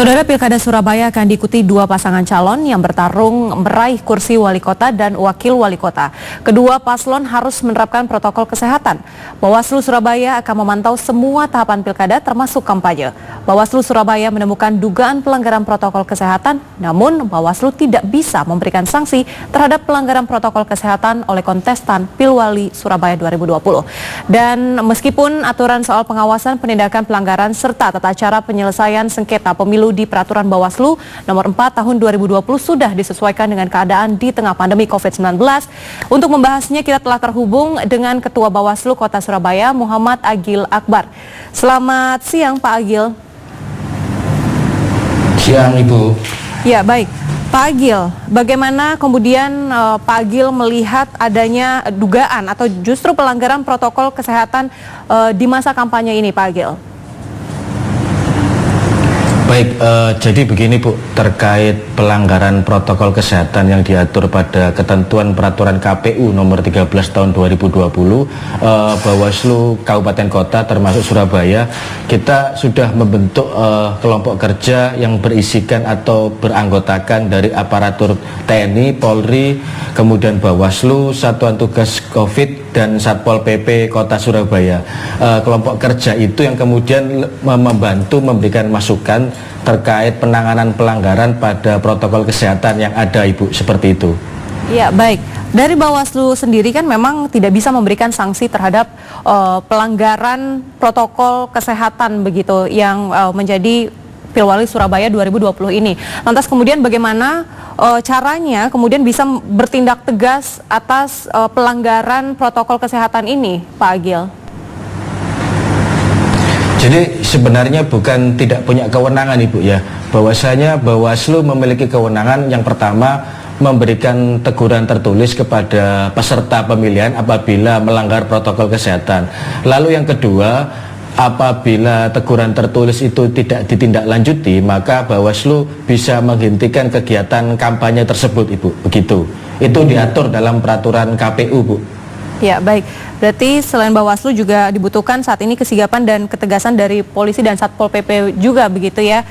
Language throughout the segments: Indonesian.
Saudara, Pilkada Surabaya akan diikuti dua pasangan calon yang bertarung meraih kursi wali kota dan wakil wali kota. Kedua paslon harus menerapkan protokol kesehatan. Bawaslu Surabaya akan memantau semua tahapan pilkada termasuk kampanye. Bawaslu Surabaya menemukan dugaan pelanggaran protokol kesehatan, namun Bawaslu tidak bisa memberikan sanksi terhadap pelanggaran protokol kesehatan oleh kontestan Pilwali Surabaya 2020. Dan meskipun aturan soal pengawasan penindakan pelanggaran serta tata cara penyelesaian sengketa pemilu di Peraturan Bawaslu Nomor 4 Tahun 2020 sudah disesuaikan dengan keadaan di tengah pandemi COVID-19. Untuk membahasnya kita telah terhubung dengan Ketua Bawaslu Kota Surabaya, Muhammad Agil Akbar. Selamat siang, Pak Agil. Siang, Ibu. Ya, baik. Pak Agil, bagaimana kemudian Pak Agil melihat adanya dugaan atau justru pelanggaran protokol kesehatan di masa kampanye ini, Pak Agil? Baik, jadi begini Bu, terkait pelanggaran protokol kesehatan yang diatur pada ketentuan peraturan KPU nomor 13 tahun 2020, Bawaslu Kabupaten Kota termasuk Surabaya, kita sudah membentuk kelompok kerja yang berisikan atau beranggotakan dari aparatur TNI, Polri, kemudian Bawaslu, Satuan Tugas COVID, dan Satpol PP Kota Surabaya. Kelompok kerja itu yang kemudian membantu memberikan masukan terkait penanganan pelanggaran pada protokol kesehatan yang ada, Ibu, seperti itu. Ya, baik. Dari Bawaslu sendiri kan memang tidak bisa memberikan sanksi terhadap pelanggaran protokol kesehatan begitu yang menjadi Pilwali Surabaya 2020 ini. Lantas kemudian bagaimana caranya kemudian bisa bertindak tegas atas pelanggaran protokol kesehatan ini, Pak Agil? Jadi sebenarnya bukan tidak punya kewenangan, Ibu, ya. Bahwasanya Bawaslu memiliki kewenangan yang pertama memberikan teguran tertulis kepada peserta pemilihan apabila melanggar protokol kesehatan. Lalu yang kedua, apabila teguran tertulis itu tidak ditindaklanjuti, maka Bawaslu bisa menghentikan kegiatan kampanye tersebut, Ibu. Begitu. Itu diatur dalam peraturan KPU, Bu. Ya, baik. Berarti selain Bawaslu juga dibutuhkan saat ini kesigapan dan ketegasan dari polisi dan Satpol PP juga begitu ya,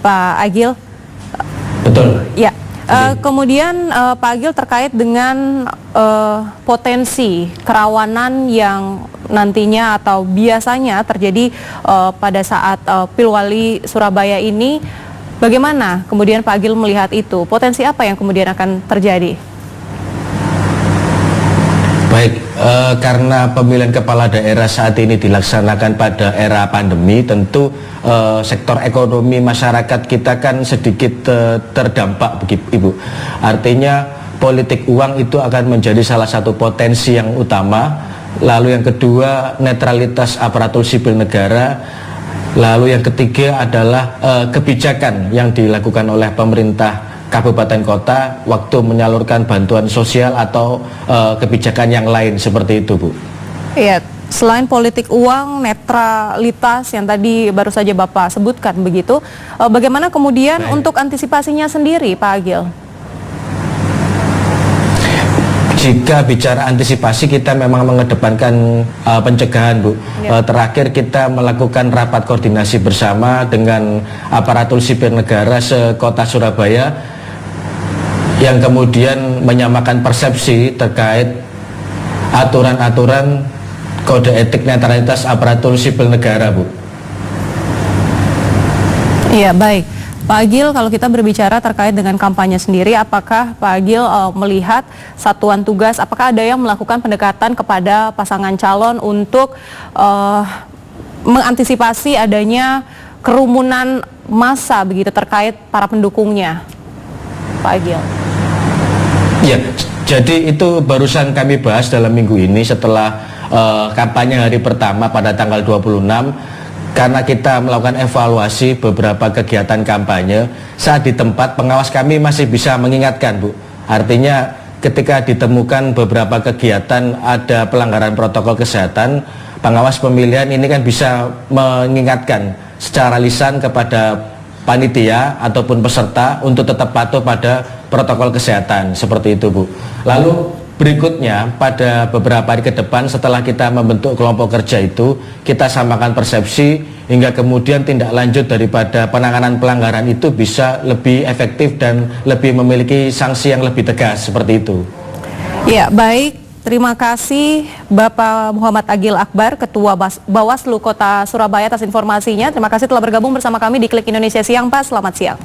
Pak Agil? Betul. Ya. Kemudian Pak Agil terkait dengan potensi kerawanan yang nantinya atau biasanya terjadi pada saat Pilwali Surabaya ini, bagaimana kemudian Pak Agil melihat itu? Potensi apa yang kemudian akan terjadi? Baik, karena pemilihan kepala daerah saat ini dilaksanakan pada era pandemi, tentu sektor ekonomi masyarakat kita kan sedikit terdampak, Ibu. Artinya politik uang itu akan menjadi salah satu potensi yang utama. Lalu yang kedua, netralitas aparatur sipil negara. Lalu yang ketiga adalah kebijakan yang dilakukan oleh pemerintah kabupaten kota waktu menyalurkan bantuan sosial atau kebijakan yang lain seperti itu, Bu. Iya, selain politik uang, netralitas yang tadi baru saja Bapak sebutkan begitu, bagaimana kemudian untuk antisipasinya sendiri, Pak Agil? Jika bicara antisipasi, kita memang mengedepankan pencegahan, Bu. Ya. Terakhir kita melakukan rapat koordinasi bersama dengan aparatur sipil negara se-Kota Surabaya yang kemudian menyamakan persepsi terkait aturan-aturan kode etik netralitas aparatur sipil negara, Bu. Iya, baik. Pak Agil, kalau kita berbicara terkait dengan kampanye sendiri, apakah Pak Agil melihat satuan tugas, apakah ada yang melakukan pendekatan kepada pasangan calon untuk mengantisipasi adanya kerumunan massa begitu terkait para pendukungnya, Pak Agil? Ya, jadi itu barusan kami bahas dalam minggu ini setelah kampanye hari pertama pada tanggal 26. Karena kita melakukan evaluasi beberapa kegiatan kampanye, saat di tempat pengawas kami masih bisa mengingatkan, Bu. Artinya ketika ditemukan beberapa kegiatan ada pelanggaran protokol kesehatan, pengawas pemilihan ini kan bisa mengingatkan secara lisan kepada panitia ataupun peserta untuk tetap patuh pada protokol kesehatan, seperti itu, Bu. Lalu berikutnya pada beberapa hari ke depan setelah kita membentuk kelompok kerja itu, kita samakan persepsi hingga kemudian tindak lanjut daripada penanganan pelanggaran itu bisa lebih efektif dan lebih memiliki sanksi yang lebih tegas seperti itu. Ya, baik. Terima kasih Bapak Muhammad Agil Akbar, Ketua Bawaslu Kota Surabaya atas informasinya. Terima kasih telah bergabung bersama kami di Klik Indonesia Siang, Pak. Selamat siang.